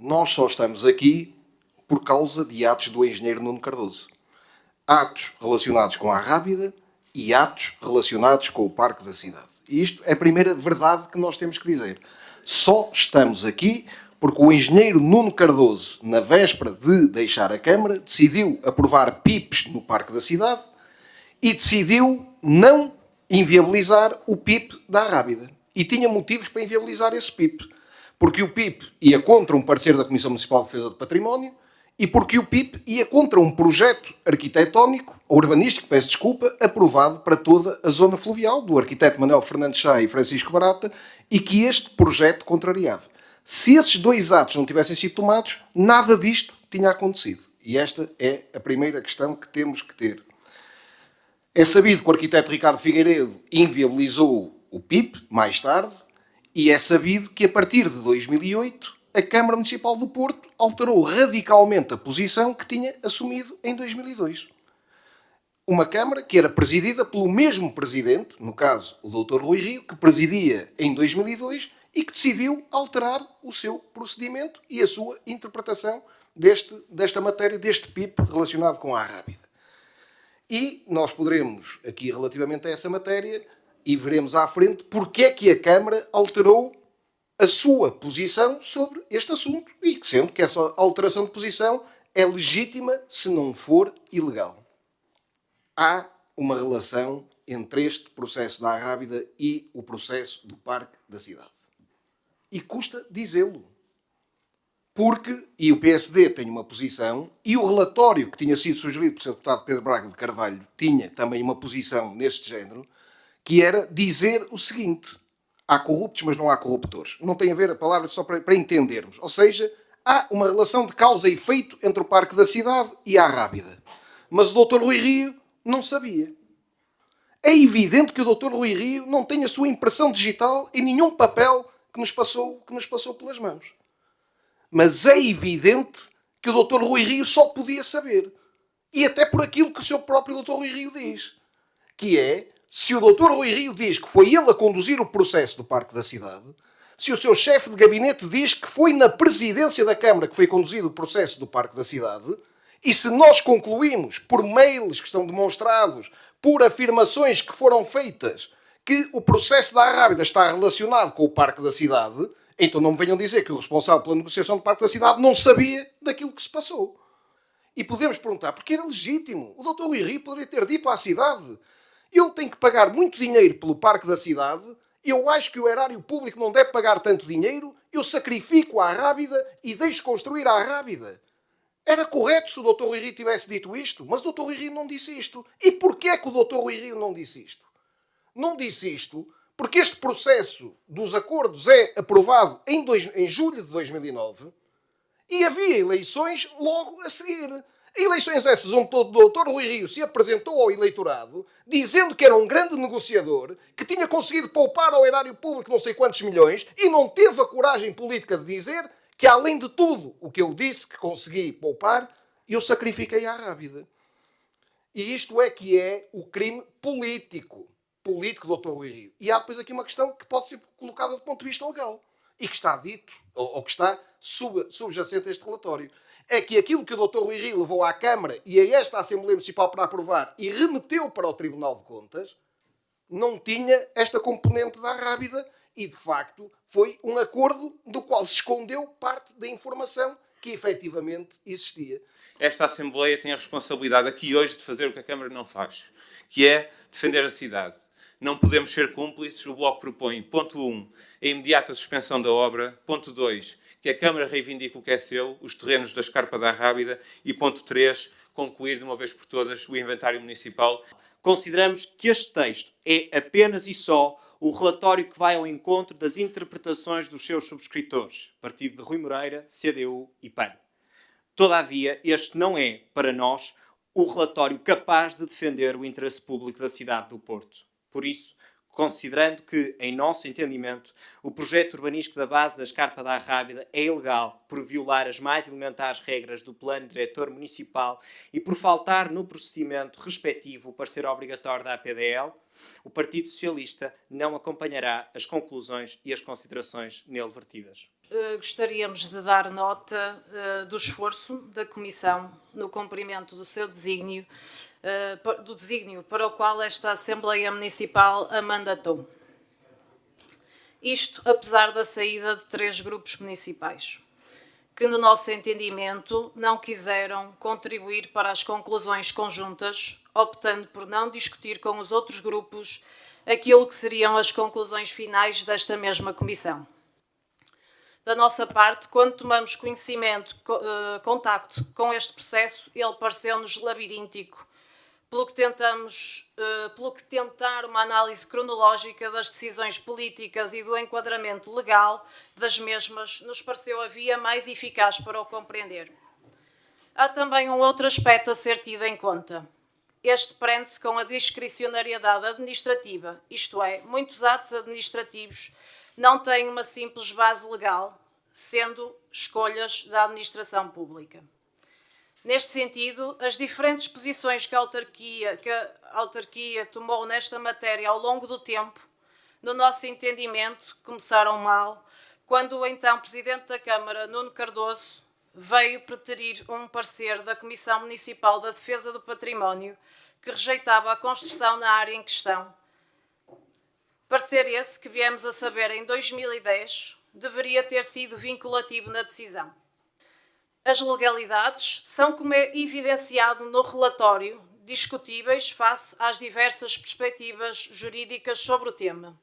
nós só estamos aqui por causa de atos do engenheiro Nuno Cardoso. Atos relacionados com a Rábida e atos relacionados com o Parque da Cidade. E isto é a primeira verdade que nós temos que dizer. Só estamos aqui porque o engenheiro Nuno Cardoso, na véspera de deixar a Câmara, decidiu aprovar PIPs no Parque da Cidade e decidiu não inviabilizar o PIP da Rábida. E tinha motivos para inviabilizar esse PIP. Porque o PIP ia contra um parecer da Comissão Municipal de Defesa do Património e porque o PIP ia contra um projeto arquitetónico, ou urbanístico, peço desculpa, aprovado para toda a zona fluvial, do arquiteto Manuel Fernandes Chá e Francisco Barata, e que este projeto contrariava. Se esses dois atos não tivessem sido tomados, nada disto tinha acontecido. E esta é a primeira questão que temos que ter. É sabido que o arquiteto Ricardo Figueiredo inviabilizou o PIP, mais tarde, e é sabido que a partir de 2008 a Câmara Municipal do Porto alterou radicalmente a posição que tinha assumido em 2002. Uma Câmara que era presidida pelo mesmo presidente, no caso o Dr. Rui Rio, que presidia em 2002 e que decidiu alterar o seu procedimento e a sua interpretação desta matéria, deste PIP relacionado com a Rábida. E nós poderemos, aqui relativamente a essa matéria, e veremos à frente porque é que a Câmara alterou a sua posição sobre este assunto, e sendo que essa alteração de posição é legítima se não for ilegal. Há uma relação entre este processo da Rábida e o processo do Parque da Cidade. E custa dizê-lo. Porque, e o PSD tem uma posição, e o relatório que tinha sido sugerido pelo Sr. Deputado Pedro Braga de Carvalho tinha também uma posição neste género, que era dizer o seguinte: há corruptos, mas não há corruptores. Não tem a ver a palavra só para entendermos. Ou seja, há uma relação de causa e efeito entre o Parque da Cidade e a Rábida. Mas o Dr. Rui Rio não sabia. É evidente que o Dr. Rui Rio não tem a sua impressão digital em nenhum papel que nos passou pelas mãos. Mas é evidente que o Dr. Rui Rio só podia saber. E até por aquilo que o seu próprio Dr. Rui Rio diz. Que é, se o Dr. Rui Rio diz que foi ele a conduzir o processo do Parque da Cidade, se o seu chefe de gabinete diz que foi na presidência da Câmara que foi conduzido o processo do Parque da Cidade, e se nós concluímos, por mails que estão demonstrados, por afirmações que foram feitas, que o processo da Rábida está relacionado com o Parque da Cidade, então não me venham dizer que o responsável pela negociação do Parque da Cidade não sabia daquilo que se passou. E podemos perguntar, porque era legítimo. O Dr. Rui Rio poderia ter dito à cidade: eu tenho que pagar muito dinheiro pelo Parque da Cidade, eu acho que o erário público não deve pagar tanto dinheiro, eu sacrifico a Rábida e deixo construir a Rábida. Era correto se o Dr. Rui Rio tivesse dito isto, mas o Dr. Rui Rio não disse isto. E porquê é que o Dr. Rui Rio não disse isto? Não disse isto porque este processo dos acordos é aprovado em julho de 2009 e havia eleições logo a seguir. Eleições essas onde o Dr. Rui Rio se apresentou ao eleitorado dizendo que era um grande negociador, que tinha conseguido poupar ao erário público não sei quantos milhões e não teve a coragem política de dizer que, além de tudo o que eu disse que consegui poupar, eu sacrifiquei a Rábida. E isto é que é o crime político do Dr. Rui Rio. E há depois aqui uma questão que pode ser colocada do ponto de vista legal e que está dito, ou que está subjacente a este relatório. É que aquilo que o Dr. Rui Rio levou à Câmara e a esta Assembleia Municipal para aprovar e remeteu para o Tribunal de Contas não tinha esta componente da Rábida e, de facto, foi um acordo do qual se escondeu parte da informação que efetivamente existia. Esta Assembleia tem a responsabilidade aqui hoje de fazer o que a Câmara não faz, que é defender a cidade. Não podemos ser cúmplices. O Bloco propõe, ponto 1, a imediata suspensão da obra. Ponto 2, que a Câmara reivindique o que é seu, os terrenos da Escarpa da Rábida. E ponto 3, concluir de uma vez por todas o inventário municipal. Consideramos que este texto é apenas e só o relatório que vai ao encontro das interpretações dos seus subscritores, partido de Rui Moreira, CDU e PAN. Todavia, este não é, para nós, o relatório capaz de defender o interesse público da cidade do Porto. Por isso, considerando que, em nosso entendimento, o projeto urbanístico da base da Escarpa da Rábida é ilegal por violar as mais elementares regras do Plano Diretor Municipal e por faltar no procedimento respectivo o parecer obrigatório da APDL, o Partido Socialista não acompanhará as conclusões e as considerações nele vertidas. gostaríamos de dar nota do esforço da Comissão no cumprimento do seu desígnio, do desígnio para o qual esta Assembleia Municipal a mandatou. Isto apesar da saída de 3 grupos municipais, que, no nosso entendimento, não quiseram contribuir para as conclusões conjuntas, optando por não discutir com os outros grupos aquilo que seriam as conclusões finais desta mesma comissão. Da nossa parte, quando tomamos contacto com este processo, ele pareceu-nos labiríntico, pelo que tentar uma análise cronológica das decisões políticas e do enquadramento legal das mesmas nos pareceu a via mais eficaz para o compreender. Há também um outro aspecto a ser tido em conta. Este prende-se com a discricionariedade administrativa, isto é, muitos atos administrativos não têm uma simples base legal, sendo escolhas da administração pública. Neste sentido, as diferentes posições que a autarquia tomou nesta matéria ao longo do tempo, no nosso entendimento, começaram mal, quando o então Presidente da Câmara, Nuno Cardoso, veio preterir um parecer da Comissão Municipal da Defesa do Património que rejeitava a construção na área em questão. Parecer esse que viemos a saber em 2010 deveria ter sido vinculativo na decisão. As legalidades são, como é evidenciado no relatório, discutíveis face às diversas perspectivas jurídicas sobre o tema.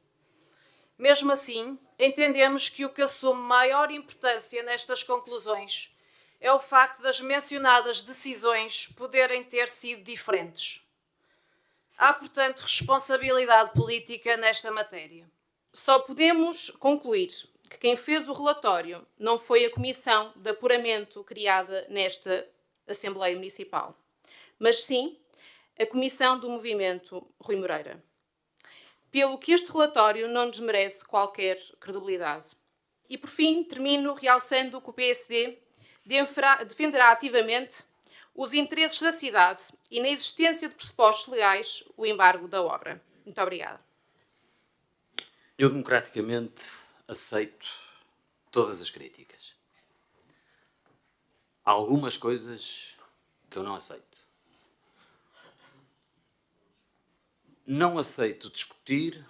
Mesmo assim, entendemos que o que assume maior importância nestas conclusões é o facto das mencionadas decisões poderem ter sido diferentes. Há, portanto, responsabilidade política nesta matéria. Só podemos concluir que quem fez o relatório não foi a Comissão de Apuramento criada nesta Assembleia Municipal, mas sim a Comissão do Movimento Rui Moreira. Pelo que este relatório não desmerece qualquer credibilidade. E, por fim, termino realçando que o PSD defenderá ativamente os interesses da cidade e, na existência de pressupostos legais, o embargo da obra. Muito obrigada. Eu, democraticamente, aceito todas as críticas. Há algumas coisas que eu não aceito. Não aceito discutir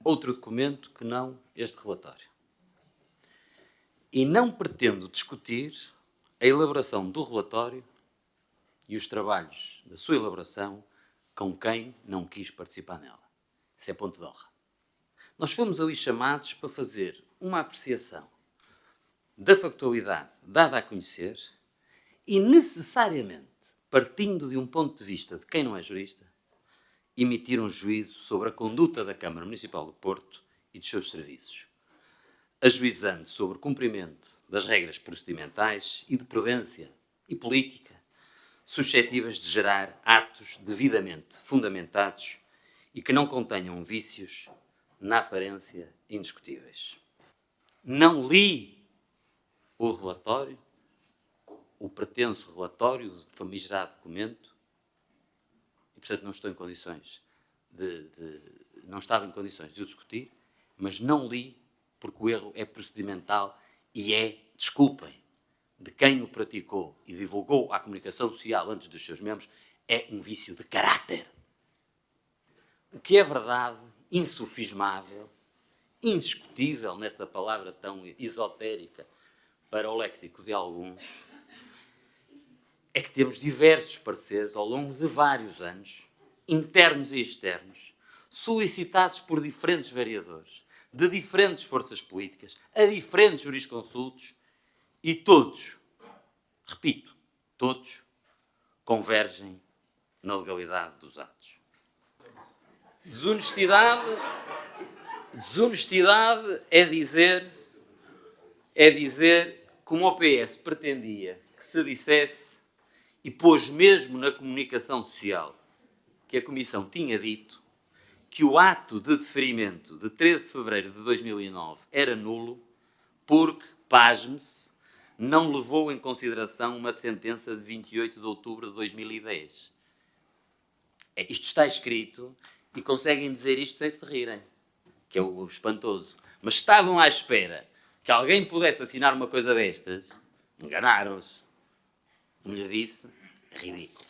outro documento que não este relatório. E não pretendo discutir a elaboração do relatório e os trabalhos da sua elaboração com quem não quis participar nela. Isso é ponto de honra. Nós fomos ali chamados para fazer uma apreciação da factualidade dada a conhecer e, necessariamente, partindo de um ponto de vista de quem não é jurista, emitir um juízo sobre a conduta da Câmara Municipal do Porto e dos seus serviços, ajuizando sobre o cumprimento das regras procedimentais e de prudência e política, suscetíveis de gerar atos devidamente fundamentados e que não contenham vícios na aparência indiscutíveis. Não li o relatório, o pretenso relatório do famigerado documento, e portanto não estava em condições de o discutir, mas não li porque o erro é procedimental e é, desculpem, de quem o praticou e divulgou à comunicação social antes dos seus membros, é um vício de caráter. O que é verdade, insofismável, indiscutível nessa palavra tão esotérica para o léxico de alguns, é que temos diversos pareceres ao longo de vários anos, internos e externos, solicitados por diferentes vereadores, de diferentes forças políticas, a diferentes jurisconsultos, e todos, repito, todos, convergem na legalidade dos atos. Desonestidade é dizer como o PS pretendia que se dissesse, e pôs mesmo na comunicação social que a Comissão tinha dito, que o ato de deferimento de 13 de fevereiro de 2009 era nulo porque, pasme-se, não levou em consideração uma sentença de 28 de outubro de 2010. Isto está escrito e conseguem dizer isto sem se rirem, que é o espantoso. Mas estavam à espera que alguém pudesse assinar uma coisa destas, enganaram-se. Como lhe disse, é ridículo.